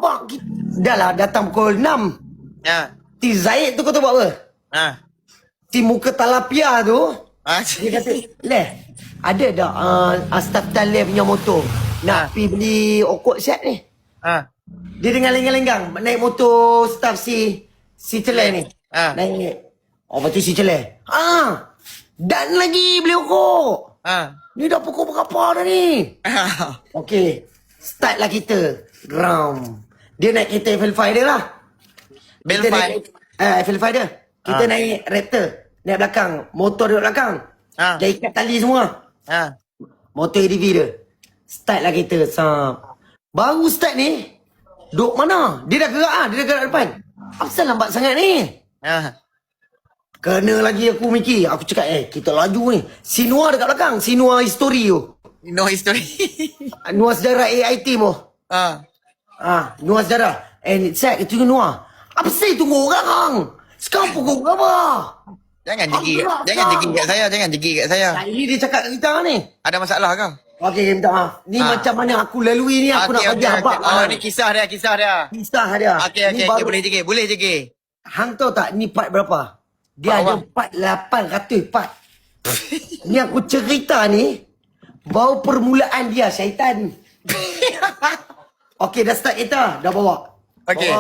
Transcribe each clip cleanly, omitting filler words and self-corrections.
abang, dah lah datang pukul 6. Ha. Si Zaid tu kau tahu buat apa? Ha. Si muka talapia tu, Ha. dia kata, Leh, ada tak staff talent punya motor nak pergi beli okok siap ni? Ha. Dia dengan lenggang-lenggang naik motor staff si Celeh ni. Ha. Naik. Oh, lepas tu si Celeh. Dan lagi beli okok. Ha. Ni dah pukul berapa dah ni? Okey. Start lah kita. Ram. Dia naik kereta Eiffel 5 dia lah. Eiffel 5? Eiffel 5 dia. Kita naik Raptor. Naik belakang. Motor dia belakang. Dia ikat tali semua. Motor ADV dia. Start lah kita. Baru start ni. Duk mana? Dia dah gerak lah. Dia dah gerak depan. Apasal lambat sangat ni? Kena lagi aku mikir. Aku cakap, kita laju ni. Si Noah dekat belakang. Si Noah History tu. No history. Noah Sejarah AI Team tu. Noah Sejarah. Saya tunggu Noah. Apa sih tunggu orang? Sekarang pukul berapa? Jangan jegi kat saya. Jangan jegi kat saya. Ini dia cakap kat kita ni. Ada masalah kau? Okey, minta maaf. Ni macam mana aku lalui ni. Aku nak bagi abang. Oh, ni kisah dia. Kisah dia. Okey. Boleh jegi. Hang tahu tak ni part berapa? Dia ada part 800 part. Ni aku cerita ni. Baru permulaan dia, syaitan. Okey, dah start kita. Dah bawa. Okey.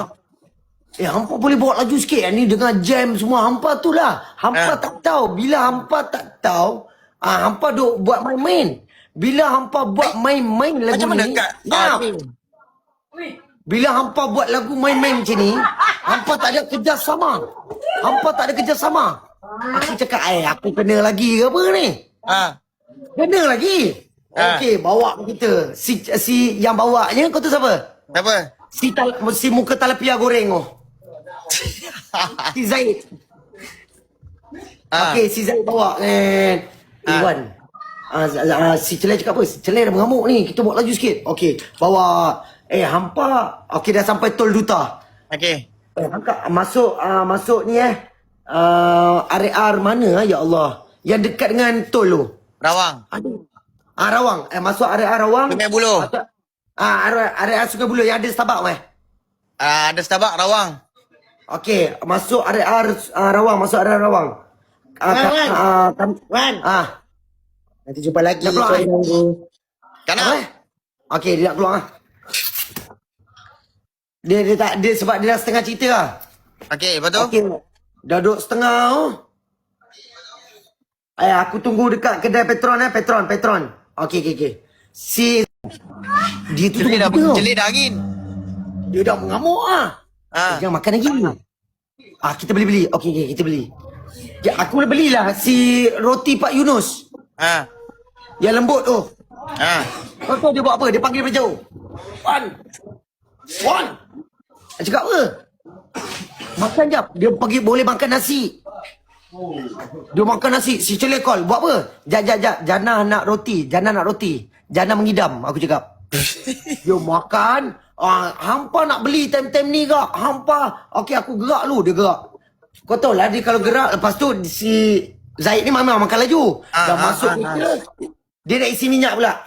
Hampa boleh bawa laju sikit. Ni dengan jam semua. Hampa tu lah. Hampa tak tahu. Bila hampa tak tahu, hampa duk buat main-main. Bila hampa buat main-main lagu macam mana ni. Bila hampa buat lagu main-main macam ni, hampa tak ada kerjasama. Aku cakap, aku kena lagi ke apa ni? Kena lagi. Okey, bawa kita. Si yang bawanya kau tu siapa? Siapa? Si muka talapia goreng tu. Si Zaid. Okey, si Zaid bawa Iwan. Si Celeh cakap apa? Si Celeh dah mengamuk ni. Kita buat laju sikit. Okey, bawa hampa. Okey, dah sampai Tol Duta. Okey. Masuk ni area mana ya Allah? Yang dekat dengan tol tu. Rawang. Rawang. Masuk area Rawang. Sungai Buloh. Area Sungai Buloh yang ada Starbucks ada Starbucks Rawang. Okey, masuk area Rawang, Wan. Nanti jumpa lagi. Kenapa? Okey, dia nak keluar. Dia sebab dia dah setengah cerita lah. Okey, lepas tu? Okey. Dah duduk setengah tu. Aku tunggu dekat kedai Petron. Okey. Si dia tu Jelit dah angin. dia dah mengamuk ah. Jangan makan lagi. Kita beli. Okey, kita beli. Aku boleh belilah si roti Pak Yunus. Yang lembut tu. Kau tahu dia buat apa? Dia panggil dari jauh. Wan. Dia cakap apa? Makan jap. Dia pergi boleh makan nasi. Dia makan nasi. Si Celeh call. Buat apa? Jap. Jana nak roti. Jana mengidam. Aku cakap. Dia makan. Hampa nak beli time-time ni kak. Hampa. Okey, aku gerak dulu. Dia gerak. Kau tahu lah dia kalau gerak. Lepas tu si Zaid ni memang makan laju. Dah masuk dia nak isi minyak pula.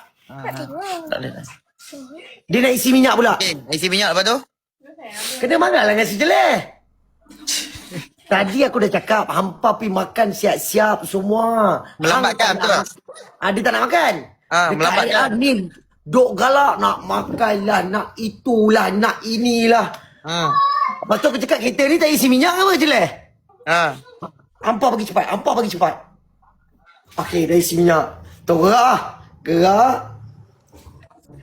Dia nak isi minyak pula. Isi minyak lepas tu? Kena marah lah dengan si Celeh. Tadi aku dah cakap hampa pergi makan siap-siap semua. Melambatkan betul tak? Dia tak nak makan. Melambatkan. Ni duk galak nak makan lah, nak itulah, nak inilah. Lepas tu aku cakap kereta ni tak isi minyak apa Celeh? Hampa pergi cepat. Okey, dah isi minyak. Gerak.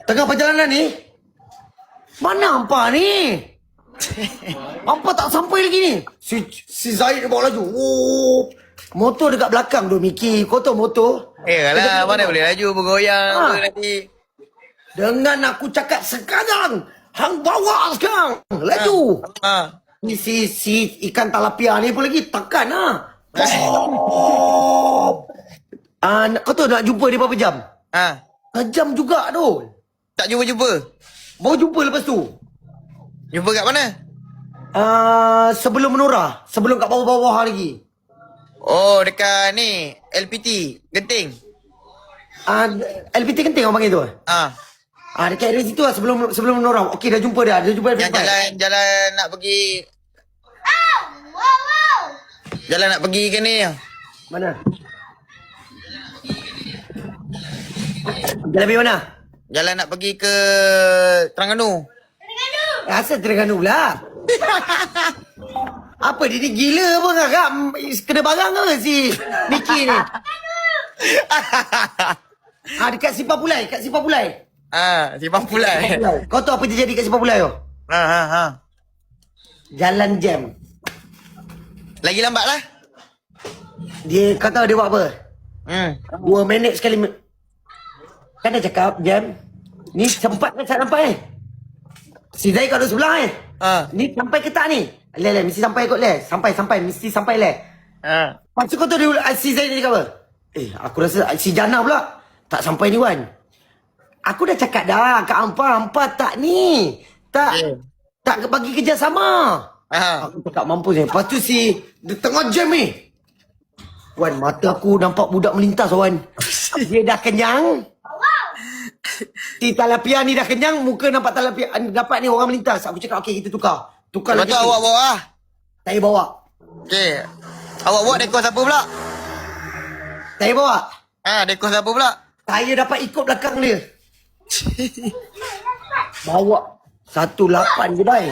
Tengah perjalanan ni, mana hampa ni? Hampa tak sampai lagi ni. Si Zaid dia bawa laju. Motor dekat belakang tu mikir. Kau tahu motor? Lah, mana boleh laju bergoyang tu nanti. Dengan aku cakap sekarang, hang bawa sekarang. Laju. Ni si ikan talapia ni pun lagi tekan lah. Kau tahu nak jumpa dia berapa jam? Sejam juga tu. Tak jumpa? Baru jumpa lepas tu. Jumpa kat mana? Sebelum menora. Sebelum kat bawah-bawah lagi. Oh, dekat ni LPT Genting. LPT Genting orang panggil tu. Dekat area situ lah sebelum menorong. Okey, dah jumpa dah. Dah jumpa Yang jalan nak pergi. Jalan nak pergi ke ni? Mana? Jalan pergi mana? Jalan nak pergi ke Terengganu. Asal Terengganu pula? Apa dia ni gila apa kakak? Kena barang ke si Miki ni? Dekat Simpang Pulai, kat Simpang Pulai. Simpang Pulai. Kau tahu apa terjadi kat Simpang Pulai tu? Jalan jam. Lagi lambat lah. Dia kata dia buat apa? 2 minit sekali. Kan dah cakap jam. Ni sempat kan saya nampak Si Zai kat sebelah Ni sampai ke tak ni? Le, mesti sampai kot le. Sampai, mesti sampai le. Lepas tu kau tahu si Zai ni cakap apa? Aku rasa si Jana pula tak sampai ni Wan. Aku dah cakap dah kat Hampa tak ni. Tak bagi kerjasama. Aku cakap mampus ni. Lepas tu dia tengah jam ni. Wan, mata aku nampak budak melintas Wan. Dia dah kenyang. Si Talapia ni dah kenyang. Muka nampak Talapia. Dapat ni orang melintas. Aku cakap okey kita tukar. Tukar lagi. Lepas tu awak bawa lah. Saya bawa. Okey. Awak bawa dekor siapa pula? Saya bawa. Dekor siapa pula? Saya dapat ikut belakang dia. Bawa 18 je bai.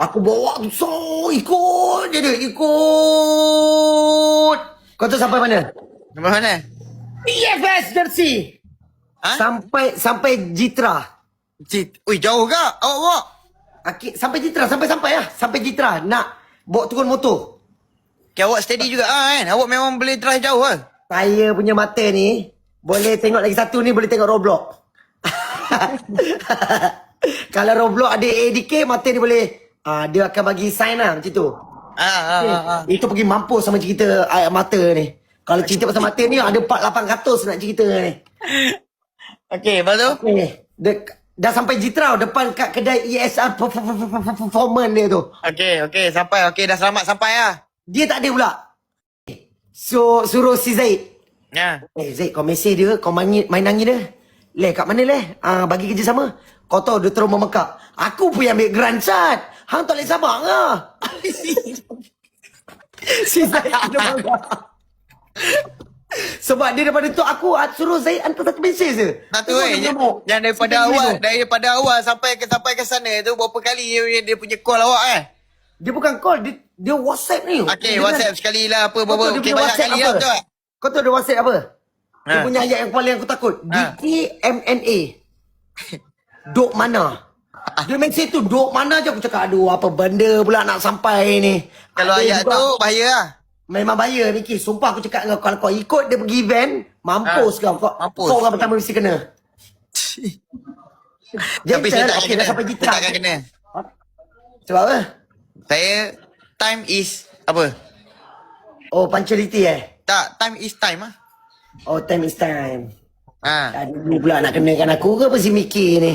Aku bawa so ikut je dia. Ikut. Kau tahu sampai mana? Sampai mana? PFS Jersey. Sampai Jitra. Ui, jauh ke? Awak bawa? Sampai Jitra, sampai lah. Sampai Jitra. Nak bawa turun motor. Okay, awak steady juga kan? Awak memang boleh drive jauh kan? Saya punya mata ni, boleh tengok lagi satu ni, boleh tengok Roblox. Kalau Roblox ada ADK, mata ni boleh, dia akan bagi sign lah macam tu. Itu pergi mampus sama cerita mata ni. Kalau cerita pasal mata ni, ada 4-800 nak cerita ni. Okay, lepas tu? Okay. Dah sampai Jitra depan kat kedai ESR performance dia tu. Okay, sampai. Okay, dah selamat sampai lah. Dia tak ada pula. So, suruh si Zaid. Zaid, kau mesej dia, kau main nangis dia. Le, kat mana le? Bagi kerja sama. Kau tahu dia terus memekak. Aku pun ambil grand shot. Hang tak boleh sabar ke? Si Zaid ada bangga. Sebab dia daripada tu aku suruh Zaid hantar satu mesej je. Satu yang daripada awal sampai ke sana tu berapa kali dia punya call awak Dia bukan call, dia WhatsApp ni. Okay, WhatsApp sekali lah apa okay, banyak kali lah tu. Kau tahu dia WhatsApp apa? Dia punya ayat yang paling aku takut. DKMNA. Dok mana? Dia mesej tu dok mana je aku cakap aduh apa benda pula nak sampai ni. Kalau ayat tu bahaya lah. Memang bahaya Miki. Sumpah aku cakap dengan kau, kalau kau ikut dia pergi event, mampus kau. Kau orang pertama mesti kena. Tapi saya tak kena. Sampai Jitra. Tak akan kena. Sebab apa? Saya time is apa? Oh, punctuality Tak, time is time lah. Oh, time is time. Aduh pula nak kenakan aku ke apa si Miki ni?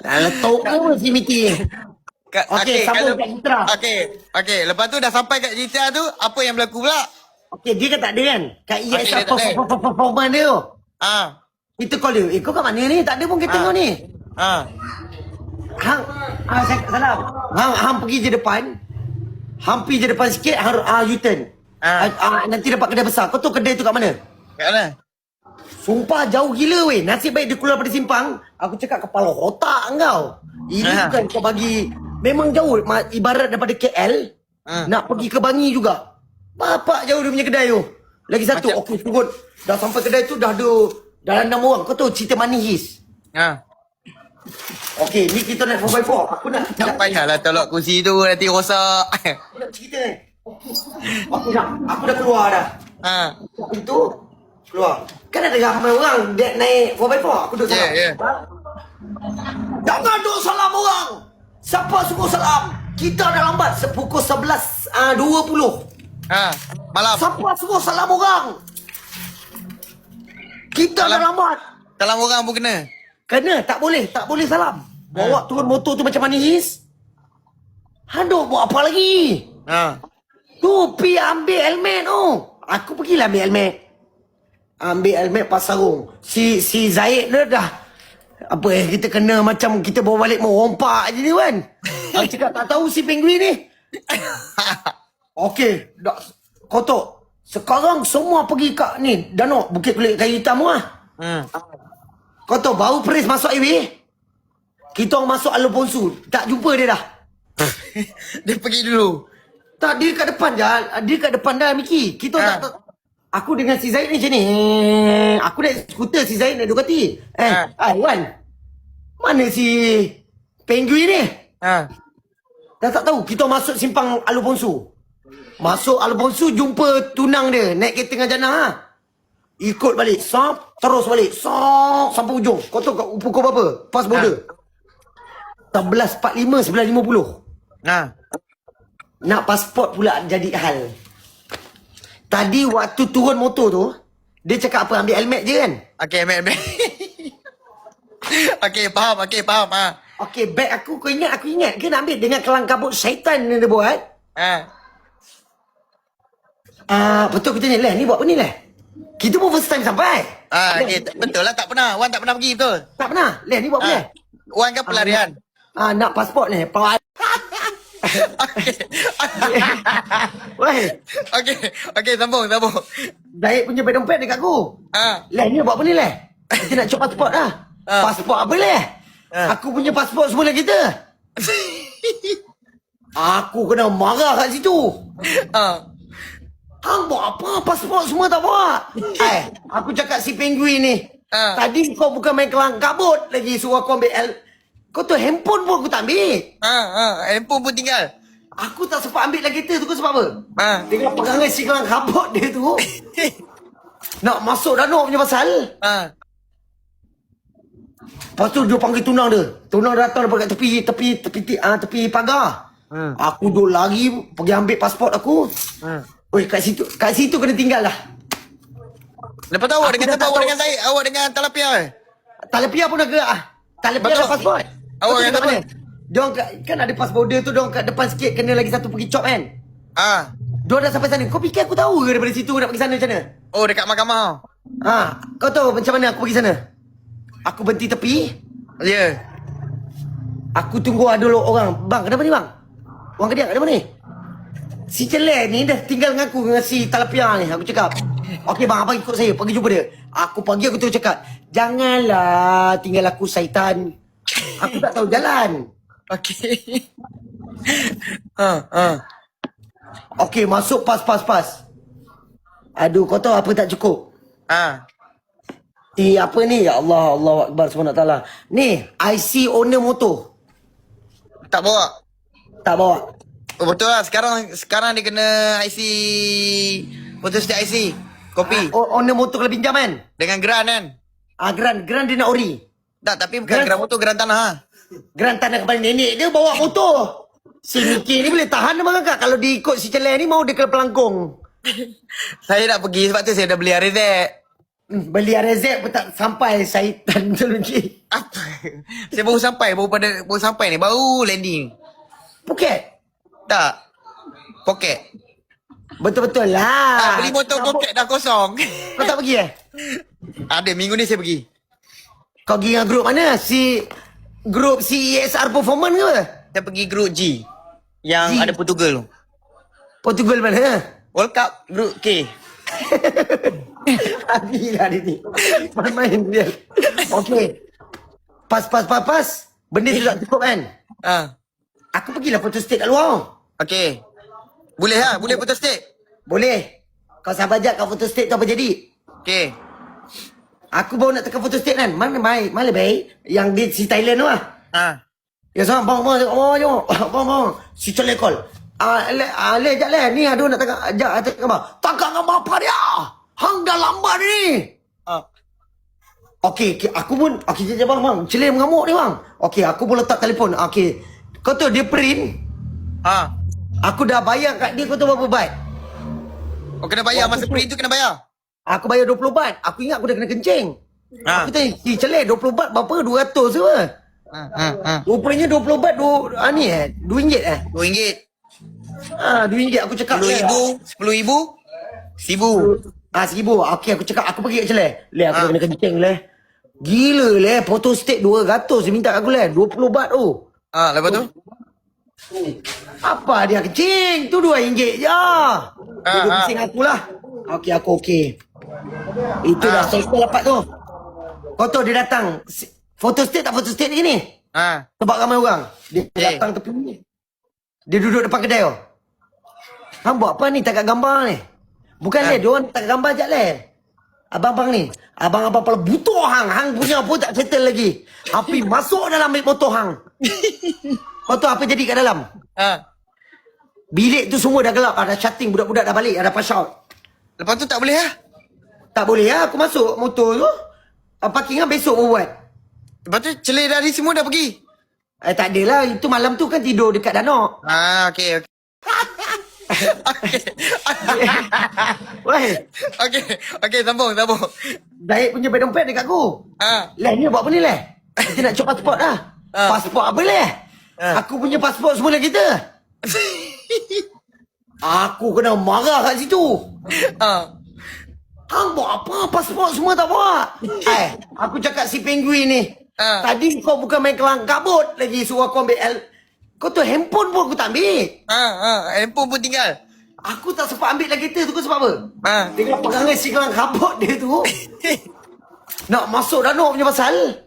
Nak letuk ke apa si Miki? Okey, sambung kat Jitra. Okey, lepas tu dah sampai kat Jitra tu, apa yang berlaku pula? Okey, dia kan tak ada kan? Kat ESR performance dia tu. Kita call dia. Kau kat mana ni? Tak ada pun kita tengok ni. Hang, salam. Hang pergi je depan. Hang pergi je depan sikit, hang U-turn. Nanti dapat kedai besar. Kau tahu kedai tu kat mana? Kat mana? Sumpah jauh gila weh. Nasib baik dia keluar pada simpang. Aku cakap kepala otak kau. Ini bukan kau bagi. Memang jauh. Ibarat daripada KL. Nak pergi ke Bangi juga. Bapak jauh dia punya kedai tu. Lagi satu. Okey turun. Dah sampai kedai tu dah ada. Dah 6 orang. Kau tahu cerita Money Heist? Okey, ni kita naik 4x4. Aku nak. Tak payahlah tolak kursi tu nanti rosak. Aku nak cerita ni. Aku dah keluar dah. Itu keluar. Kan ada ramai orang dia naik 4x4. Aku duduk salam. Jangan duduk salam orang. Siapa suruh salam? Kita dah lambat. Pukul 11.20. Malam. Siapa suruh salam orang? Kita dah lambat. Salam orang pun kena. Kena, tak boleh salam. Bawa turun motor tu macam manis. Aduh, buat apa lagi? Tu, pergi ambil helmet tu. Aku pergilah ambil helmet. Ambil helmet pas sarung. Si Zaid dia dah apa kita kena macam kita bawa balik merompak je ni kan. Aku cakap tak tahu si penguin ni. Okey, dah kotok. Sekarang semua pergi kat ni, Danok, Bukit Kulit Kayu Hitam lah. Kotok baru Pris masuk highway. Kita orang masuk Alfonso, tak jumpa dia dah. Dia pergi dulu. Tak, dia kat depan je. Dia kat depan dah, Miki. Kita tak tahu. Aku dengan si Zaid ni macam ni. Aku naik skuter, si Zaid naik Ducati. Wan. Mana si penguin ni? Dah tak tahu. Kita masuk simpang Alfonso. Masuk Alfonso, jumpa tunang dia. Naik kereta dengan Jannah. Ikut balik. Sop, terus balik. Sop, sampai ujung. Kau tahu kat pukul berapa? Pas border. 11.45, 11.50. Nak pasport pula jadi hal. Tadi waktu turun motor tu, dia cakap apa? Ambil helmet je kan? Okey, helmet. Okey, faham. Okey, beg aku, kau ingat? Aku ingat ke nak ambil dengan kelang kabut syaitan yang dia buat? Betul kita ni, Leh. Ni buat apa ni, Leh? Kita pun first time sampai. Okay, betul lah, tak pernah. Wan tak pernah pergi, betul? Tak pernah. Leh, ni buat apa, Leh? Wan kan pelarian. Nak pasport ni. Weh. Okey, sambung. Zaid punya beg dompet dekat aku. Leh, ni buat apa ni, Leh? Kita nak cop pasport dah. Pasport apa, Leh? Aku punya pasport semua lah kita. Aku kena marah kat situ. Hang buat apa? Pasport semua tak bawa. Aku cakap si penguin ni. Tadi kau bukan main kelang kabut lagi suruh aku ambil kau tu handphone pun aku tak ambil. Handphone pun tinggal. Aku tak sempat ambil lagi kereta tu kau sebab apa? Dengan perangai si kelang kabut dia tu. Nak masuk Danok punya pasal. Lepas tu dia panggil tunang dia. Tunang datang daripada tepi pagar. Aku duk lari pergi ambil pasport aku. Oi, kat situ kena tinggal lah. Lepas tu awak dengan siapa? Awak dengan Zaid? Awak dengan Talapia? Talapia pun dah gerak ah. Talapia dah pasport. Awak dengan siapa? Diorang kan ada pas border tu, diorang kat depan sikit kena lagi satu pergi cop kan. Diorang dah sampai sana. Kau fikir aku tahu ke daripada situ nak pergi sana macam mana? Oh, dekat mahkamah. Kau tahu macam mana aku pergi sana? Aku berhenti tepi. Ya. Aku tunggu ada orang. Bang, kenapa ni bang? Orang Kediak, kenapa ni? Si Celek ni dah tinggal dengan aku dengan si Talapia ni. Aku cakap, okey bang, abang ikut saya. Pergi jumpa dia. Aku pagi aku terus cakap, janganlah tinggal aku syaitan. Aku tak tahu jalan. Okey. Okey, masuk pas. Aduh, kau tahu apa tak cukup? Apa ni? Ya Allah, Allahu Akbar SWT. Ni, IC owner motor. Tak bawa? Tak bawa. Oh, betul lah. Sekarang dia kena IC. Betul setiap IC. Kopi. Owner motor kena pinjam kan? Dengan geran kan? Geran dia nak ori. Tak, tapi bukan geran motor, geran tanah. Geran tanah kepala nenek dia bawa motor. Si Miki ni boleh tahan nama kakak. Kalau diikut si Celek ni mau dia kena pelangkung. Saya nak pergi sebab tu saya dah beli RZ. Beli RZ pun tak sampai syaitan tu lagi. Apa? Saya baru sampai ni. Baru landing. Phuket? Tak. Poket. Betul-betul lah. Beli motor poket dah kosong. Kau tak pergi Ada, minggu ni saya pergi. Kau pergi dengan grup mana? Grup CESR Performance ke? Saya pergi grup G. Yang G. ada Portugal tu. Portugal mana? World Cup grup K. Gila dia ni. Main dia. Okey. Pas. Benda tu tak cukup kan? Aku pergilah photo state kat luar. Okey. Boleh lah? Boleh foto state? Boleh. Kau sabar je kat photo state tu apa jadi. Okey. Aku baru nak tekan photo state kan. Mana baik? Yang di si Thailand tu lah. Ya sama bang. Si Celek call. Le jap le. Ni aduh nak tekan gambar. Tekan gambar apa dia? Hang dah lambat ni. Okey, aku pun jap bang. Celek mengamuk ni bang. Okey, aku pun letak telefon. Okey. Kau tahu dia print. Aku dah bayar kat dia, kau tahu berapa baht? Oh, kena bayar masa print tu kena bayar. Aku bayar 20 baht. Aku ingat aku dah kena kencing. Aku tanya, Celek 20 baht berapa? 200 ke apa? Rupanya 20 baht RM2 RM2. RM2 aku cakap RM10,000. RM10,000. RM1,000. RM1,000. Okey, aku cakap aku pergi kat Celeh. Leh, aku dah Ah. kena kencing leh. Gila leh, foto state 200 dia minta aku leh. 20 baht tu. Lepas tu? Apa dia kencing? Tu RM2 je. Dia duduk bising aku lah. Okey, aku okey. Itu dah selesai dapat tu. Kau tahu dia datang. Foto state tak foto state lagi ni? Sebab ramai orang. Dia datang tepi ni. Dia duduk depan kedai tu. Hang buat apa ni tak kat gambar ni? Bukan leh, diorang tak kat gambar jap leh. Abang-abang ni. Abang-abang pala butuh hang. Hang punya pun tak settle lagi. Api masuk dalam ambil motor hang. Kau tahu apa jadi kat dalam? Bilik tu semua dah gelap. Ada chatting, budak-budak dah balik. Ada pass out. Lepas tu tak boleh lah? Tak boleh lah aku masuk motor tu. Parking kan besok pun buat. Lepas tu Celeh dari semua dah pergi? Tak adalah. Itu malam tu kan tidur dekat danau. Okey. Weh. Okey, sambung. Daik punya beg dompet dekat aku. Leh, ni buat apa ni leh? Kita nak cop pasport lah. Pasport apa leh? Aku punya pasport semua dah kita. Aku kena marah kat situ. Hang buat apa? Pasport semua tak bawa. Aku cakap si penguin ni. Tadi kau bukan main kelang kabut lagi suruh aku ambil kau tu handphone pun aku tak ambil. Handphone pun tinggal. Aku tak sempat ambil lagi kereta tu sebab apa? Tengok perangai si kelang kabut dia tu. Nak masuk danau punya pasal.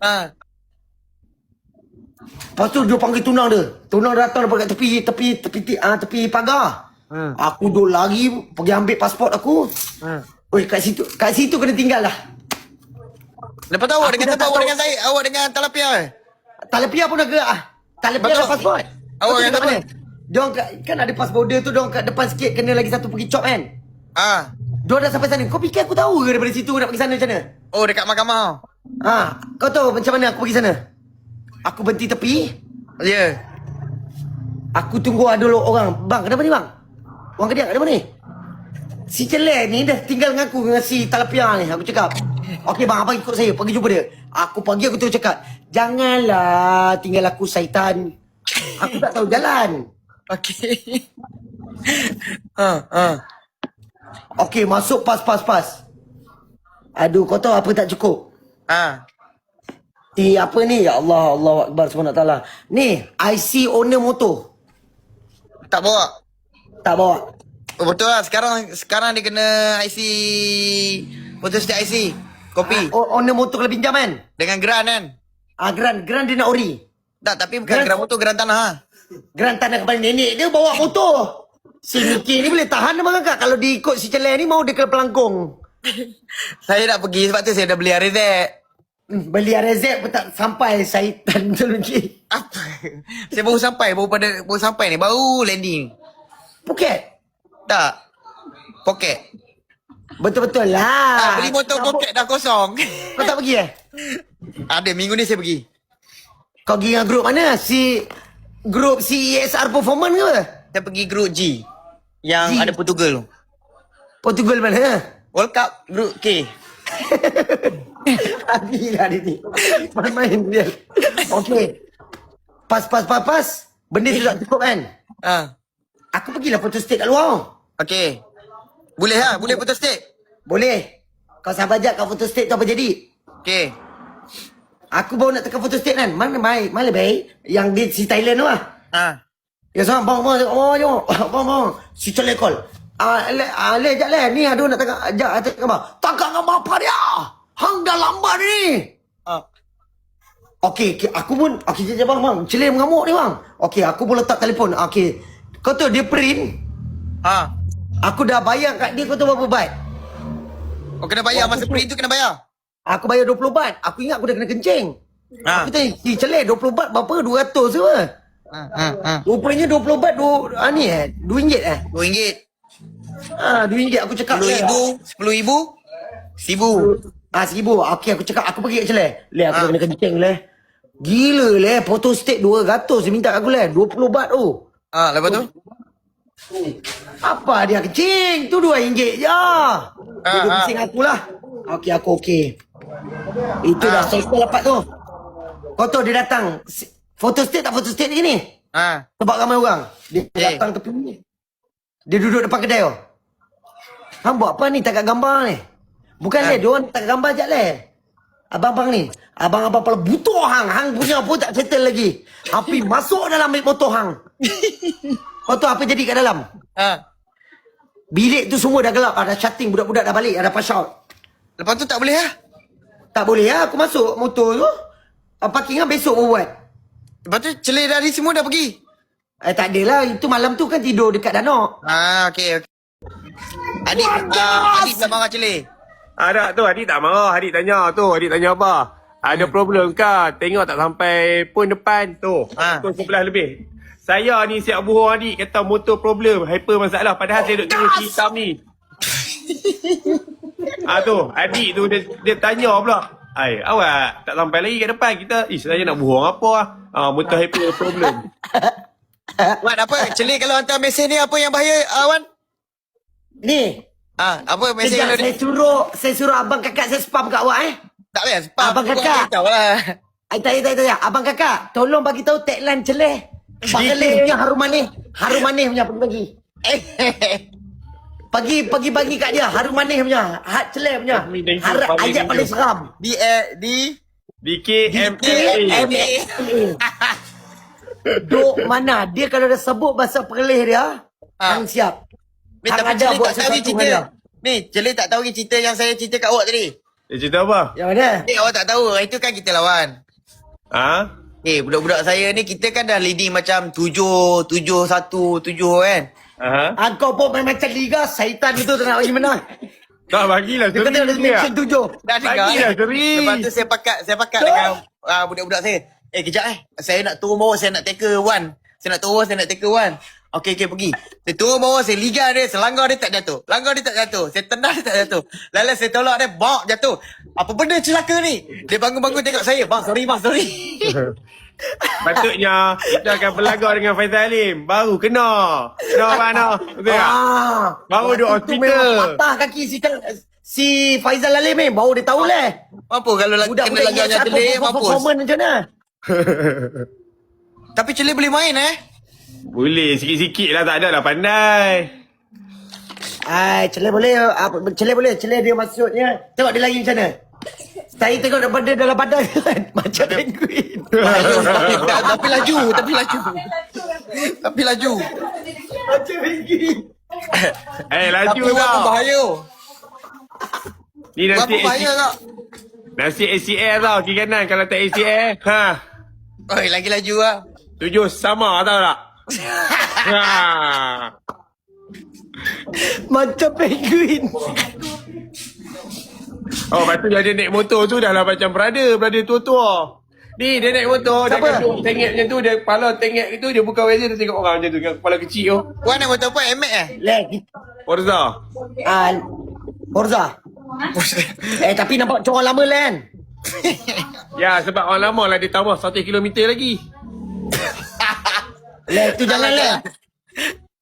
Lepas tu dia panggil tunang dia. Tunang dia datang daripada tepi pagar. Aku duduk lari pergi ambil pasport aku. Oi, kat situ kena tinggal lah. Lepas tu awak dengan tempat awak dengan Zaid, awak dengan Talapia. Talapia pun dah gerak. Talapia ada pasport. Awak dengan kat mana? Diorang kan ada pas border tu, diorang kat depan sikit kena lagi satu pergi chop kan. Diorang dah sampai sana. Kau fikir aku tahu ke daripada situ nak pergi sana macam mana? Oh, dekat mahkamah. Kau tahu macam mana aku pergi sana? Aku berhenti tepi. Ya. Aku tunggu ada orang. Bang, kenapa ni bang? Orang kediak kenapa ni? Si Celeh ni dah tinggal dengan aku dengan si Talapia ni. Aku cakap, okey bang, abang ikut saya. Pergi jumpa dia. Aku terus cakap, janganlah tinggal aku syaitan. Aku tak tahu jalan. Okey. Okey, masuk pas. Aduh, kau tahu apa tak cukup? Apa ni? Ya Allah, Allahu Akbar SWT. Ni, IC owner motor. Tak bawa. Tak bawa. Oh, betul lah. Sekarang dia kena IC. Foto setiap IC. Kopi. Owner motor kena pinjam kan? Dengan geran kan? Geran dia nak ori. Tak, tapi bukan geran motor, geran tanah. Geran tanah kepala nenek dia bawa motor. Si Miki ni boleh tahan abang kakak. Kalau diikut si Celeh ni mau dia kena pelangkung. Saya nak pergi sebab tu saya dah beli RZ. Beli RZ pun tak sampai syaitan betul lagi. Apa? Saya baru sampai ni. Baru landing. Phuket? Tak. Poket. Betul-betul lah. Beli motor poket dah kosong. Kau tak pergi Ada, minggu ni saya pergi. Kau pergi dengan grup mana? Grup CESR Performance ke? Saya pergi grup G. Yang G. ada Portugal tu. Portugal mana? World Cup grup K. Habislah dia ni. Main dia. Okey. Pas. Benda tu tak cukup kan? Aku pergilah foto state kat luar. Okey. Boleh lah? Boleh foto state? Boleh. Kau sabar jap kat foto state tu apa jadi? Okey. Aku baru nak tekan foto state kan. Mana baik? Yang di si Thailand tu lah. Ya sama bang. Si Celeh call. Le jap le. Ni aduh nak tengok jap gambar. Tangkap gambar apa dia? Hang dah lambat ni. Okey, aku pun jap bang. Celeh mengamuk ni bang. Okey, aku pun letak telefon. Okey. Kau tahu dia print. Aku dah bayar kat dia, kau tahu berapa baht? Oh, kena bayar masa print tu kena bayar. Aku bayar 20 baht. Aku ingat aku dah kena kencing. Aku tanya, si Celeh 20 baht berapa? 200 ke apa? Rupanya 20 baht RM2 RM2. RM2 aku cakap RM10,000. RM1,000. RM1,000. Okey, aku cakap aku pergi kat Celeh. Aku dah kena kencing Gila photo state 200 dia minta aku 20 baht tu. Lepas tu? Apa dia kencing? Tu RM2 je. Dia duduk bising aku lah. Okey, aku okey. Itu dah selesai dapat tu. Kau tahu dia datang. Foto state tak foto state lagi ni? Sebab ramai orang. Dia datang tepi ni. Dia duduk depan kedai tu. Hang buat apa ni tak kat gambar ni? Bukan le, diorang tak kat gambar jap le. Abang-abang ni, abang-abang pala butuh hang. Hang punya apa tak settle lagi. Api masuk dalam motor hang. Kau tahu apa jadi kat dalam? Bilik tu semua dah gelap. Ada chatting, budak-budak dah balik. Ada pass out. Lepas tu tak boleh lah. Tak boleh lah aku masuk motor tu. Parking kan besok aku buat. Lepas tu celik dari semua dah pergi. Tak adalah. Itu malam tu kan tidur dekat danau. Okey. Adik tak marah celik. Ada tu, adik tak marah. Adik tanya tu. Adik tanya apa? Ada problem ke? Tengok tak sampai pun depan tu. Tu 11 lebih. Saya ni siap bohong adik. Kata motor problem. Hyper masalah. Padahal saya duduk tengok hitam ni. Tu. Adik tu dia tanya pula. Awak tak sampai lagi kat depan. Kita, saya nak bohong apa lah. Motor hyper problem. Wan, apa? Celik kalau hantar mesej ni apa yang bahaya, Wan? Ni. Apa mesej Sekejap, yang saya suruh abang kakak saya spam kat awak Tak payah spam. Abang kakak. Tahu lah. Tak. Abang kakak, tolong bagi tahu tagline celeh. Pak Celeh punya harum manis. Harum manis punya bagi. Pagi kat dia harum manis punya. Hat celeh punya. Ayat paling seram. DKMA. Duk mana? Dia kalau dah sebut bahasa Perlis dia, hang siap. Ni tapi ada Celik buat tak tahu sesuatu cerita. dengan Ni, Celik tak tahu cerita yang saya cerita kat awak tadi. Dia cerita apa? Yang mana? Awak tak tahu. Itu kan kita lawan. Budak-budak saya ni kita kan dah leading macam 7-1-7 kan. Kau pun main macam liga, syaitan itu tak nak bagi menang. Tak, bagilah Dia kata ada mention 7. Dah Bagilah seri. Lepas tu saya pakat dengan budak-budak saya. Kejap saya nak turun bawah, saya nak tackle Wan. Saya nak turun bawah, saya nak tackle Wan. Okey, pergi. Saya turun bawah, saya liga dia, selanggar dia tak jatuh. Saya tendang dia tak jatuh. Lalu saya tolak dia, bak jatuh. Apa benda celaka ni? Dia bangun-bangun tengok saya. Bang, sorry. Patutnya kita akan berlaga dengan Faizal Alim. Baru kena. Kena mana? Betul tak? Baru duduk hospital. Patah kaki si Faizal Alim ni. Baru dia tahu lah. Apa kalau kena laga dengan Celik, mampus. Performance macam mana? Tapi Celik boleh main Boleh, sikit-sikit lah. Tak ada lah pandai. Celeh boleh. Celeh dia maksudnya. Tengok dia lagi macam mana. Saya tengok daripada dalam badan kan. Macam penguin. Tapi laju. Macam penguin. Laju Tapi tau. bahaya. Ni nasi bahaya tak? Nasi ACL tau. Kiri kanan kalau tak ACL. Lagi laju lah. 7 sama tau tak? Macam penguin. Lepas tu dia naik motor tu dah lah macam brother tua-tua. Ni dia naik motor, dia Siapa? duduk tengok macam tu, dia kepala tengok gitu, dia buka wajah, dia tengok orang macam tu dengan kepala kecil tu. Wan naik motor apa? MX Forza. Forza. Tapi nampak macam orang lama lah kan. Ya, sebab orang lama lah dia tambah 1 kilometer lagi. Itu jangan lah.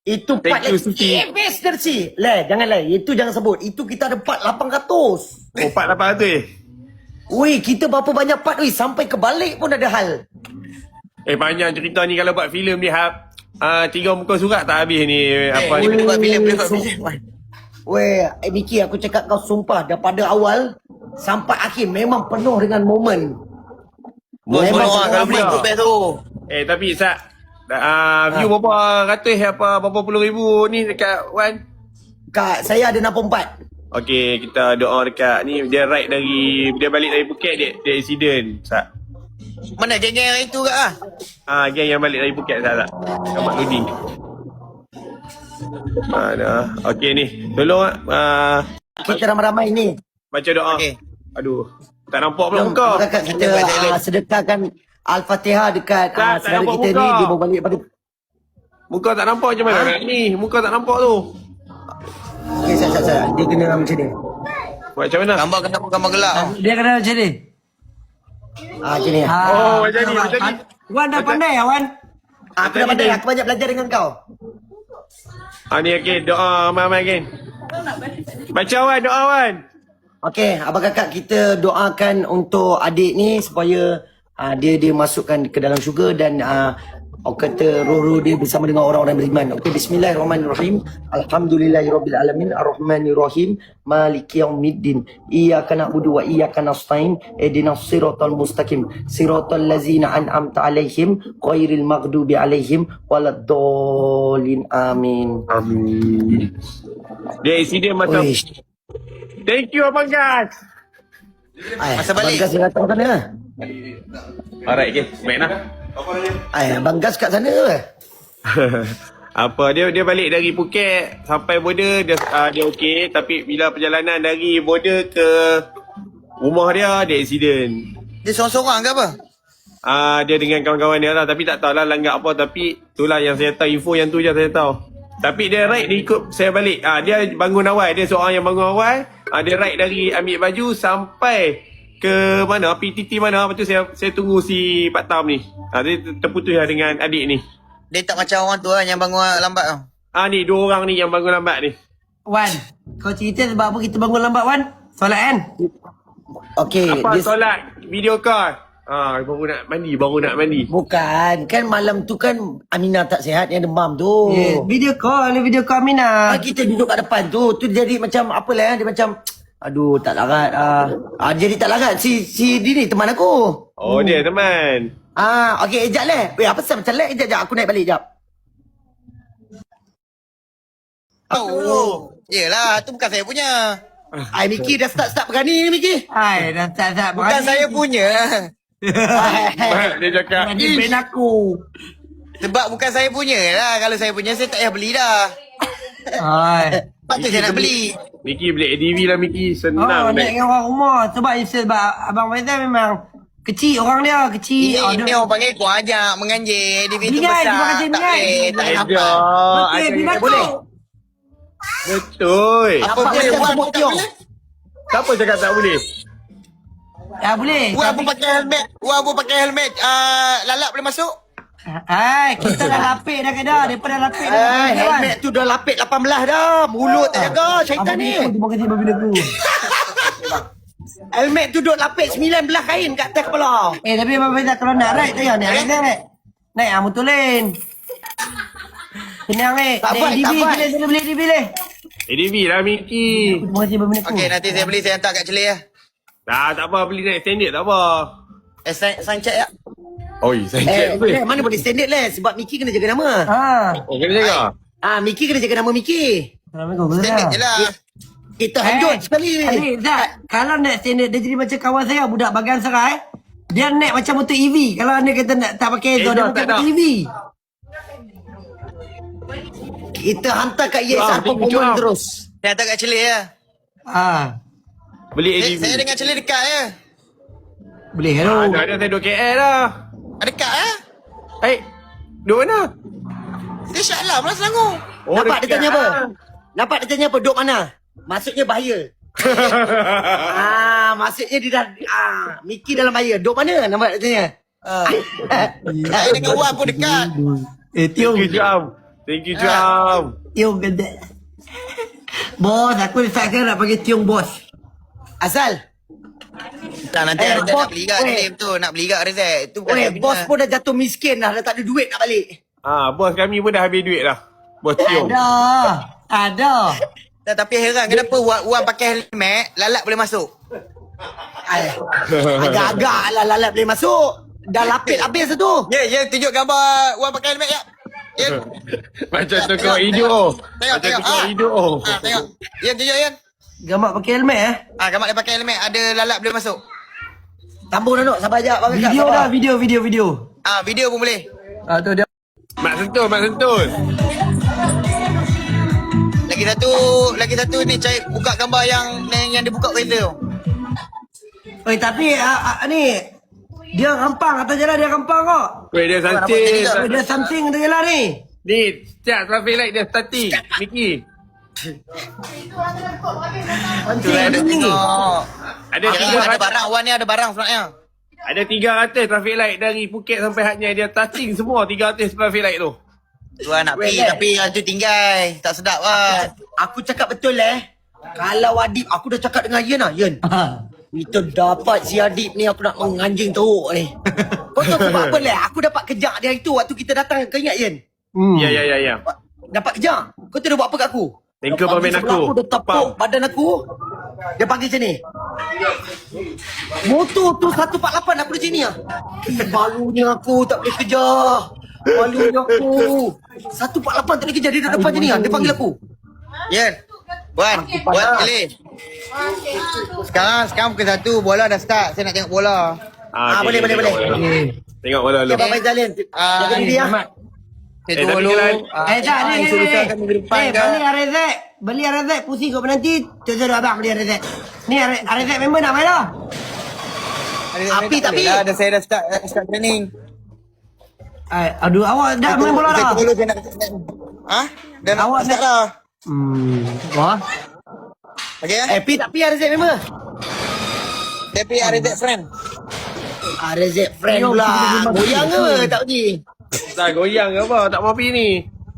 Itu part Thank you, Suki. versi. Jangan itu jangan sebut. Itu kita ada part 800. 4-800 Weh, kita berapa banyak part weh. Sampai ke balik pun ada hal. panjang cerita ni kalau buat filem ni 3 muka surat tak habis ni. Apa ni? Boleh buat filem. Weh, Miki aku cakap kau sumpah daripada awal sampai akhir memang penuh dengan momen. Memang kalau boleh ikut best tu. Tapi Sat, view berapa ratus berapa puluh ribu ni dekat Wan? Kak, saya ada 64. Okey, kita doa dekat ni. Dia ride dia balik dari Phuket, dia accident Sat. Mana geng-geng itu ke Geng yang balik dari Phuket tak? Selamat loading. Dah. Okey ni. Tolong Kita ramai-ramai ni. baca doa. Okey. Aduh. Tak nampak pula muka. Kakak kita sedekahkan Al-Fatihah dekat Tak saudara nampak kita muka. ni. Dia bawa balik pada. Muka tak nampak macam mana ni? Muka tak nampak tu. Okay, saya. Dia kena macam ni. Buat macam mana? Gambar gelap. Dia kena macam ni. Macam ni. Oh, macam ni. Wan dah pandai ya, Wan? Aku dah pandai. Aku banyak belajar dengan kau. Ni okey, doa ramai-ramai kan. Baca Wan, doa Wan. Okey, abang kakak kita doakan untuk adik ni supaya dia masukkan ke dalam syurga dan kata roh-roh dia bersama dengan orang-orang beriman. Okey, bismillahirrahmanirrahim. Alhamdulillahirabbil alamin arrahmanirrahim maliki yaumiddin. Iyyaka na'budu wa iyyaka nasta'in. Ihdinas siratal mustaqim. Siratal ladzina an'amta 'alaihim ghairil maghdubi 'alaihim waladdallin. Amin. Amin. Dia insiden masa. Uish. Thank you Abang Gas. Masa balik. Abang Gas datang sana. Alright, okay. Baik lah. Abang Gas kat sana ke? Apa dia balik dari Phuket sampai border dia okey, tapi bila perjalanan dari border ke rumah dia accident. Dia seorang-seorang ke apa? Dia dengan kawan-kawan dia lah, tapi tak tahulah langgar apa, tapi itulah yang saya tahu, info yang tu je saya tahu. Tapi dia ride, dia ikut saya balik. Dia bangun awal, dia seorang yang bangun awal. Dia ride dari ambil baju sampai ke mana, PTT mana. Lepas tu saya tunggu si Pak Tam ni. Dia terputus lah dengan adik ni. Dia tak macam orang tu lah yang bangun lambat tau. Ni dua orang ni yang bangun lambat ni. Wan, kau cerita sebab apa kita bangun lambat Wan? Solat kan? Okey, Apa solat video call? Baru nak mandi. Bukan, kan malam tu kan Aminah tak sihat yang demam tu. Yeah, video call Aminah. Kita duduk kat depan tu jadi macam apalah, dia macam aduh tak larat. Jadi tak larat si Dini teman aku. Oh, dia teman. Okey, ejak leh. Weh, apa pasal macam leh? Ejak aku naik balik jap. Yelah, tu bukan saya punya. Miki dah start berani ni Miki. Hai, dah tak Bukan saya punya. Dia cakap, Dia pen aku. Sebab bukan saya punya lah. Kalau saya punya, saya tak payah beli dah. Hai. Patut saya nak beli. Miki beli ADV lah Miki. Senang Naik naik. dengan orang rumah. Sebab Abang Faizal memang kecil orang dia. Kecil. Ini orang panggil kurang ajak menganjir. Dia itu Bingai, dia besar. pakai Tak bingai. boleh. Tak boleh nampak. Betul, dia nak boleh. Betul. Apa boleh macam buat semut tak tiong. boleh? Siapa cakap tak boleh? Ya boleh. Wah, pun pakai helmet. Lalap boleh masuk? Hai, kita dah lapik dah dah. Depa dah lapik dah. Helmet tu dah lapik 18 dah. Mulut tak jaga syaitan ni. Terima kasih babi aku. Helmet tu duk lapik 19 kain kat atas kepala. Tapi Abang Faizal kalau nak ride tayar ni. Naik motolin. Senang Tak Naik buat, DB, tak buat. kita beli DB le. ADV lah Miki. Terima kasih babi aku. Okey, nanti saya beli. Saya hantar kat Celik lah. Tak apa, beli naik standard tak apa. Sign check ya. Oi, saya check apa? Mana boleh standard lah sebab Miki kena jaga nama. Oh, kena jaga. Miki kena jaga nama Miki. Assalamualaikum. Standard je lah. Kita hanjut sekali ni. Adik, Zat, kalau naik standard dia jadi macam kawan saya budak bagan serai. Dia naik macam motor EV. Kalau anda kata nak tak pakai Ezo, dia Ezo pakai tak motor nak. EV. Kita hantar kat YSR tengok, performance jom. terus. Saya hantar kat Celik ya. Beli ADV. Saya dengan Celik dekat ya. Boleh hello. Ada saya 2 KL lah. Dekat ya. Duk mana? Dia Shah Alam lah Selangor. Nampak dia dekat. tanya apa? Nampak dia tanya apa? Duk mana? Maksudnya bahaya. Maksudnya dia dah Miki dalam bahaya. Duk mana? Nampak dia tanya. Saya dengan Wan pun dekat. Tiong. Thank you Jam. Thank you Jam. Tiong gede. Bos, aku sekarang nak panggil Tiong bos. Asal? Tak, nanti Eh, Rezak bos, nak beli kat weh. claim tu. Nak beli kat Rezak. Itu bukan saya punya. Bos pun dah jatuh miskin dah tak ada duit nak balik. Bos kami pun dah habis duit dah. Bos Tiong. Ada. Tak, tapi heran kenapa Wan pakai helmet, lalat boleh masuk. Agak-agak lah lalat boleh masuk. Dah lapik habis tu. Ya, tunjuk gambar Wan pakai helmet ya. Ya. Macam tengok hidup. Tengok, Macam tengok. tengok hidup. Tengok. Ya, tunjuk ya. Gambar pakai helmet Gambar dia pakai helmet, ada lalat boleh masuk. Sambung Nanok, sabar jap. Video dah, video. Video pun boleh. Tu dia. Mak sentul. Lagi satu ni cari buka gambar yang dia buka Razer tu. Oi, tapi ni dia rampang atas jalan dia rampang kok. Weh, dia Nampak sancit. jadi tak? Dia something atas jalan ni. Ni, siap traffic light dia static. Miki. Ada tengok. Ada Ada 300 barang Wan ni, ada barang sebenarnya. Ada 300 traffic light dari Phuket sampai Hatnya. Dia touching semua 300 traffic light tu. Tuan nak pergi Weh, tapi yang tu tinggal. Tak sedap lah. Aku cakap betul kalau Adib, aku dah cakap dengan Yen lah. Yen, Kita dapat si Adib ni, aku nak menganjing teruk ni. Kau tahu sebab apa lah? Aku dapat kejak dia itu waktu kita datang, kau ingat Yen? Ya. Dapat kejak. Kau tahu dia buat apa kat aku? Tengok pamen Sebelah aku. Dia tepuk badan aku. Dia panggil macam ni. Motor tu 148 aku di sini lah. Malunya aku tak boleh kejar. Malunya aku. 148 tak boleh kejar. Dia dah depan macam ni lah. Dia panggil aku. Yen. Wan pilih. Sekarang pukul 1, bola dah start. Saya nak tengok bola. Boleh. Tengok bola Okay, dulu. Abang Faizal Yen. Jaga diri lah. Saya tapi tunggu kalau- dulu. Tak ni. Suruhkan minggu depan ke? Beli Arizek. Beli Arizek. Pusing kau nanti. Terus abang beli Arizek. Ni Arizek member nak main dah. Api tak api. Dah saya dah start training. Aduh, awak dah main bola dah. Saya tunggu dulu saya nak. Dah nak Awak start nak- dah. Wah. Okey ya? Api tak api RZ member. Tapi RZ friend. RZ friend pula. Goyang ke tak pergi? Tak goyang ke apa? Tak mau pergi ni.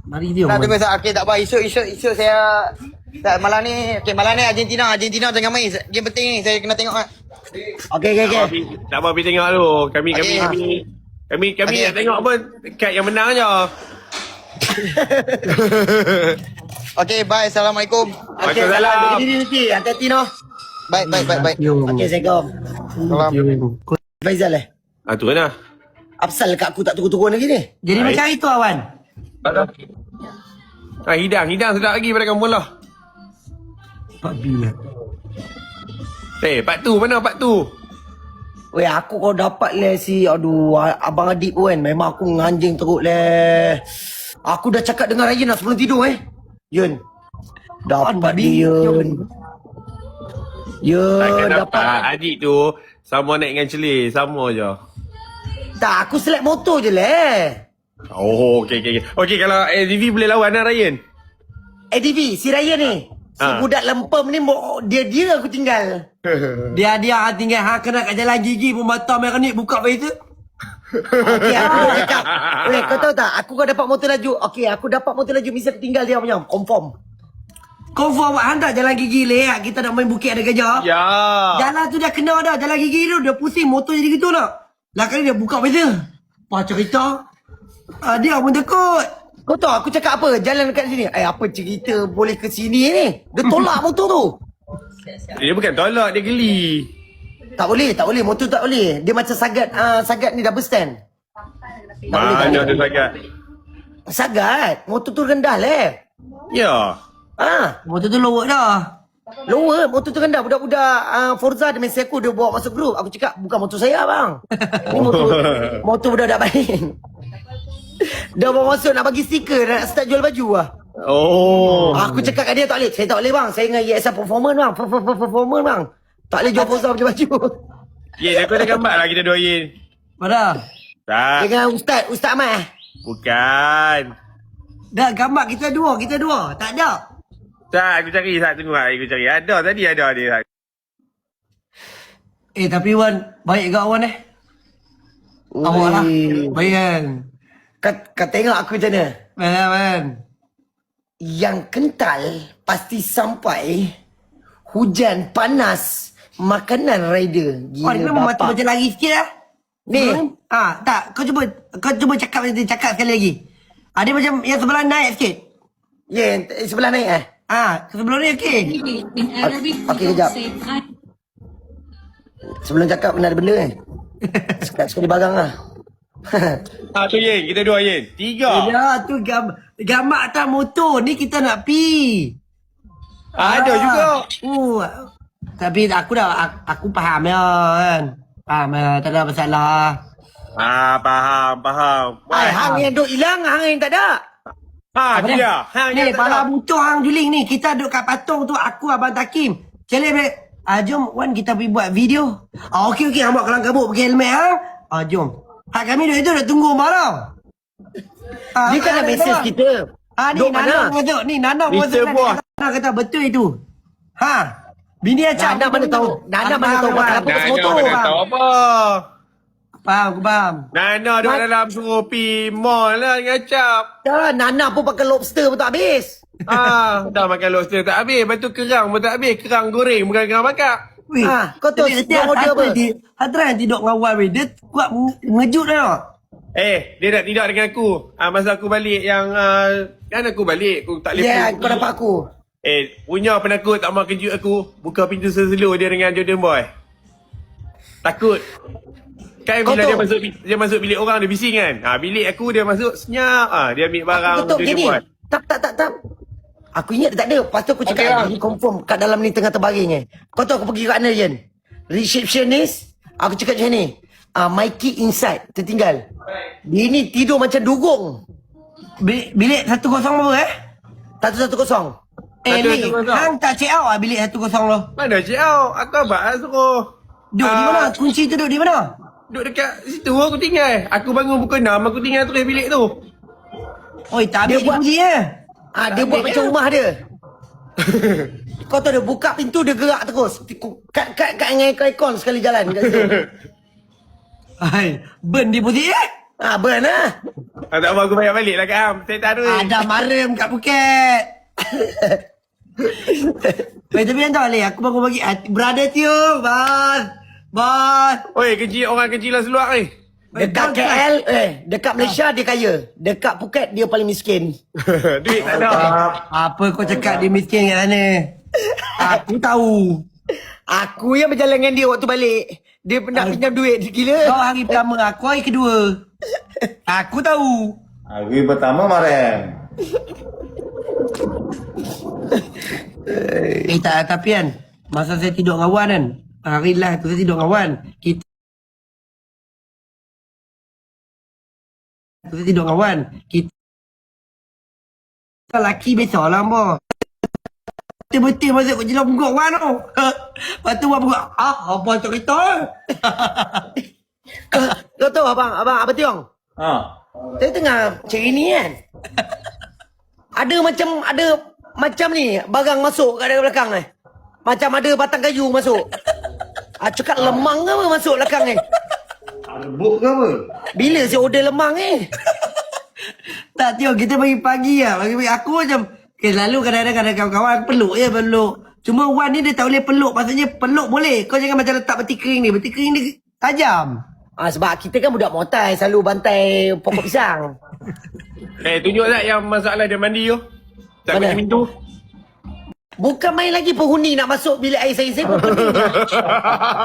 Mari dia. Tak tunggu okey tak apa. Esok saya malam ni Argentina jangan main. Game penting ni saya kena tengok ah. Okay. Tak mau pergi tengok dulu. Kami Okey. Okey. nak tengok apa kat yang menang je. Okey bye. Assalamualaikum. Okay, Waalaikumsalam. jaga diri nanti. Hati-hati noh. Bye. Okay, Assalamualaikum. Salam. Faizal Tu kan lah. Apsal kat aku tak turun-turun lagi ni? Jadi macam itu Awan. Hidang sedap lagi pada kampung lah. Pak Bila. Part tu mana part tu? Weh, aku kau dapat le si Abang Adib tu kan. Memang aku nganjing teruk le. Aku dah cakap dengan Ryan nak sebelum tidur Yun. Dapat dia Yun. Takkan Dapat. adik tu sama naik dengan celir. Sama je. Tak, aku select motor je le. Oh, okey. Okey, kalau ADV boleh lawan lah Ryan. ADV, si Ryan ni. Si budak lempem ni, dia aku tinggal. Dia tinggal kena kat jalan gigi pun mata merah ni buka face tu. Okey, aku cakap. Weh, kau tahu tak? Aku kau dapat motor laju. Okey, aku dapat motor laju. Mesti aku tinggal dia punya. Confirm. Confirm awak hantar jalan gigi lehat. Kita nak main bukit ada gajah. Ya. Jalan tu dah kena dah. Jalan gigi tu dia pusing. Motor jadi gitu nak. Lah kali dia buka face tu. Apa cerita? Dia pun takut. Kau tahu aku cakap apa? Jalan dekat sini. Apa cerita boleh ke sini ni? Dia tolak motor tu. Dia bukan tolak, dia geli. Tak boleh. Motor tak boleh. Dia macam sagat ni double stand. Mana ada sangat. Sagat? Motor tu rendah Ya. Motor tu lower dah. Lower, motor tu rendah. Budak-budak Forza dia mesej aku, dia bawa masuk grup. Aku cakap, bukan motor saya bang. Ni motor budak-budak main. Dia bawa masuk nak bagi stiker, nak start jual baju lah. Oh. Aku cakap kat dia, tak boleh. Saya tak boleh bang. Saya dengan ESL Performance bang. Performance bang. Tak boleh jual Forza punya baju. Dia kau dah gambar lah kita dua Yin. Mana? Tak. Dengan Ustaz Ahmad. Bukan. Dah gambar kita dua. Tak ada. Tak, aku cari. Tunggu lah. Aku cari. Ada tadi ada dia. Tapi Wan, baik ke Wan Awak lah. Baik kan? Kau tengok aku macam mana? Man. Yang kental pasti sampai. Hujan panas. Makanan rider. Wah, dia memang Gila macam lari sikit lah. Ni. Tak. Kau cuba cakap sekali lagi. Dia macam yang sebelah naik sikit. Ya, sebelah naik Sebelum ni okey. Okey, kejap. Sebelum cakap benda ada benda sekali barang lah. Tu Yin. Kita dua Yin. 3. Ya, tu gambar atas motor. Ni kita nak pi. Ada juga. Tapi aku faham ya kan. Faham ya, tak ada masalah. Faham. Hang yang duk hilang, hang yang tak ada. Dia. Ni pala butuh hang juling ni. Kita duduk kat patung tu. Aku Abang Takim. Celeb jom Wan kita pergi buat video. Okey. Hang buat kelang kabut pakai helmet jom. Kami duduk itu dah tunggu marah. Dia kan nak mesej kita. Ni Duk Nana mana? masuk. Ni Nana Mr. Boss. Nana kata betul itu. Bini acak. Nana mana tahu? Nana mana tahu bakal apa pasal motor? Mana tahu apa. Aku faham. Nana duduk dalam suruh pi mall lah dengan cap. Dah, Nana pun pakai lobster pun tak habis. Dah makan lobster tak habis. Lepas tu kerang pun tak habis. Kerang goreng bukan kerang bakar. Weh, Kau tahu dia order apa? Hadran tidur dengan Wan weh. Dia kuat ngejut dah. Dia nak tidur dengan aku. Masa aku balik yang kan aku balik, aku tak boleh. Ya, kau dapat aku. Punya penakut tak mau kejut aku. Buka pintu slow dia dengan Jordan Boy. Takut. Kan Kau bila tahu- dia masuk bilik orang dia bising kan. Bilik aku dia masuk senyap. Dia ambil barang Betul Jordan gini. Boy. Tak. Aku ingat dia tak ada. Lepas tu aku cakap, Okey, ini confirm kat dalam ni tengah terbaring Kau tahu aku pergi kat mana, Yen? Receptionist, aku cakap macam ni. Mikey inside, tertinggal. Dia ni tidur macam dugong. Bilik 100 berapa 110. Ni, 110. hang tak check out bilik 100 tu. Mana cik Au? Aku abang lah suruh. Duduk di mana? Kunci tu duduk di mana? Duduk dekat situ aku tinggal. Aku bangun pukul 6, aku tinggal terus bilik tu. Oi, tak Dia ambil buat- kunci Dia buat macam rumah dia. Kau tahu dia buka pintu, dia gerak terus. Kat dengan aircon sekali jalan kat situ. Hai, ben di putih Ben lah. Tak apa, aku bayar balik lah Kak Am. Saya tak ada duit. Ada marem kat Phuket. Tapi yang tahu aku baru bagi brother Tio, bas. Oi, orang kecil lah seluar ni. Dekat KL, dekat Malaysia dia kaya. Dekat Phuket dia paling miskin. Duit tak ada. Apa kau cakap dia miskin kat sana? Aku tahu. Aku yang berjalan dengan dia waktu balik. Dia nak pinjam duit, gila. Kau hari pertama, aku hari kedua. Aku tahu. Hari pertama Marem. Tapi kan, masa saya tidur dengan Wan kan, hari lah tu saya tidur dengan Wan. Kita tidur dengan Wan. Kita lelaki biasa lah, Ambo. Betul-betul masuk kat jelam perut Wan tu. Lepas tu Wan perut, apa tu kita? Kau tahu abang Tiong? Saya tengah cari ni kan. Ada macam ni barang masuk kat dalam belakang ni. Macam ada batang kayu masuk. Cakap lemang ke apa masuk belakang ni? Buk ke apa? Bila saya order lemang ni? Tak, Tio, kita pagi-pagi lah. Pagi-pagi aku macam, lalu kadang-kadang ada kawan-kawan peluk je, peluk. Cuma Wan ni dia tak boleh peluk. Maksudnya peluk boleh. Kau jangan macam letak peti kering ni. Peti kering dia tajam. Sebab kita kan budak motai, selalu bantai pokok pisang. Tunjuk tak yang masalah dia mandi tu. Tak Mana? kunci pintu. Bukan main lagi penghuni nak masuk bilik air saya. Saya pun pening.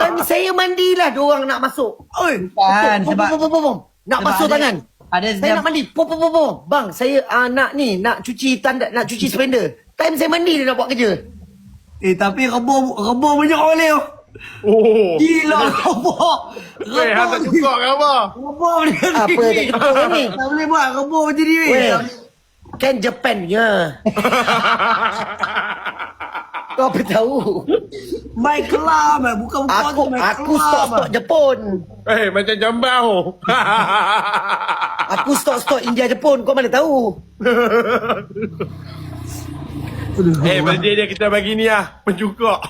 Time saya mandilah diorang nak masuk. Oi, Bukan, pom, sebab- pom, pom, pom, pom. Nak sebab basuh ada- tangan. ada Saya setiap- nak mandi. Pom. Bang, saya nak cuci tanda, nak cuci spender. Time saya mandi dia nak buat kerja. Tapi rebur banyak oleh tu. Oh. Gila rebur. Hang tak cukup ke apa? Rebur dia ni. Apa tak cukup ni? Tak boleh buat rebur macam ni. Weh, kan Japan punya. Kau apa tahu? Main kelam bukan Aku stok Jepun. Macam jambau. Aku stok India Jepun. Kau mana tahu? Birthday dia kita bagi ni lah. Pencukuk.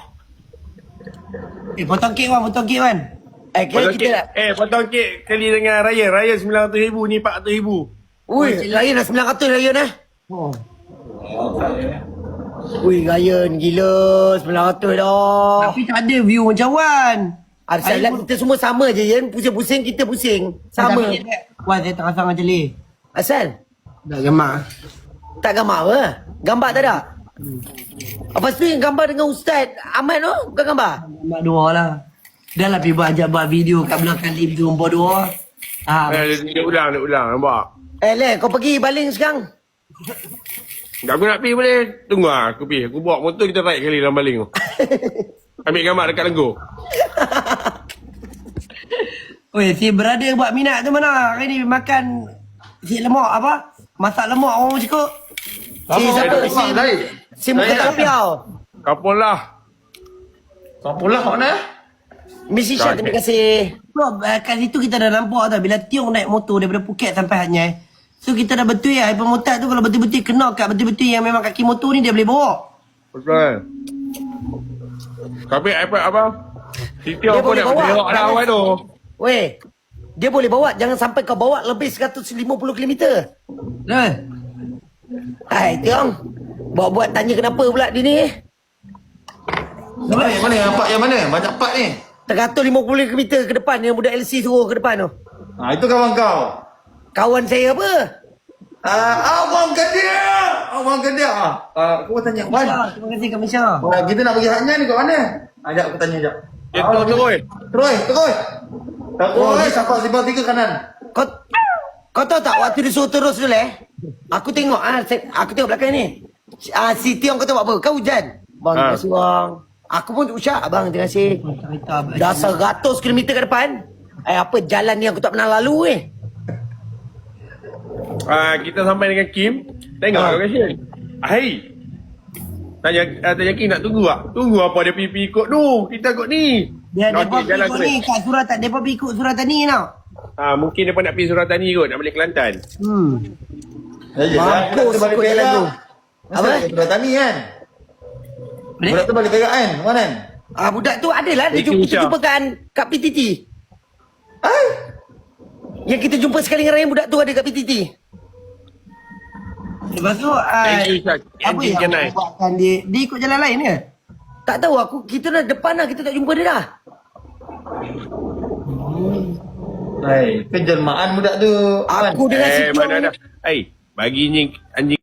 Potong kek Wan. Kira Potong kita nak. kek, potong kek kali dengan raya. Raya 900,000 ni 400,000. Ui, Ryan dah 900 Ryan eh. Ui, Ryan gila 900 dah. Tapi tak ada view macam Wan. Salah kita semua sama je Yan. Pusing-pusing kita pusing. Sama. Wan, saya tak rasa macam ni. Asal? Dah gemak. Tak gambar apa? Gambar tak ada? Lepas tu yang gambar dengan Ustaz Ahmad tu? Bukan gambar? Gemak dua lah. Dah lah pergi buat video kat belakang lift tu. Nombor dua. Dia ulang, nampak? Le, kau pergi baling sekarang. Tak aku nak pergi boleh. Tunggu lah, aku pergi. Aku bawa motor kita ride kali dalam baling tu. Ambil gambar dekat Lenggo. Weh, si brother buat minat tu mana? Hari ni makan si lemak apa? Masak lemak orang cakap. Siapa? Si muka tak piau. Kapon lah. Siapa lah mana? Misi Syah, terima kasih. Bro, kat situ kita dah nampak tau. Bila Tiong naik motor daripada Phuket sampai Hanyai. So kita dah betul ya. Hyper motor tu kalau betul-betul kena kat betul-betul yang memang kaki motor ni dia boleh bawa. Betul. Tapi apa? Siti Dia apa boleh nak bawa. bergerak dah awal tu. Weh, dia boleh bawa. Jangan sampai kau bawa lebih 150 km. Dah. Hai, Tiong. Buat tanya kenapa pula dia ni? Yang mana? Yang part yang mana? Banyak part ni. 150 km ke depan yang budak LC suruh ke depan tu. Itu kawan kau. Kawan saya apa? Abang Kedia. Abang Kedia. Aku mau tanya, Wan. Terima kasih Kak Misha. Kita nak pergi Hanya ni kat mana? Ajak aku tanya jap. Terus. Terus. Terus, sampai simpang 3 kanan. Kau tahu tak waktu dia suruh terus dulu aku tengok aku tengok belakang ni. Si Tiong kau tahu buat apa? Kau hujan. Bang, terima kasih bang. Aku pun usah abang, terima kasih. Dah 100 km ke depan. Apa jalan ni aku tak pernah lalu Kita sampai dengan Kim. Tengok question. Tanya Kim nak tunggu tak? Tunggu apa dia pergi ikut tu. Kita ikut ni. Dia Okey, depa ikut ni kat Suratan. Depa ikut Suratan ni tau. Mungkin dia nak pergi Suratani kot. Nak balik Kelantan. Mampus ikut jalan tu. Apa? Budak tani kan? Budak tu balik Perak kan? Mana? Budak tu adalah dia Zeki Usha. jumpa kat PTT. Yang kita jumpa sekali dengan Ryan, budak tu ada kat PTT. Lepas tu Thank you, Syak. apa Engine yang Kenai. buatkan dia ikut jalan lain ke? Tak tahu kita dah depan dah, kita tak jumpa dia dah. Kejelmaan budak tu. Aku dengan si Tiong Mana ada. Bagi anjing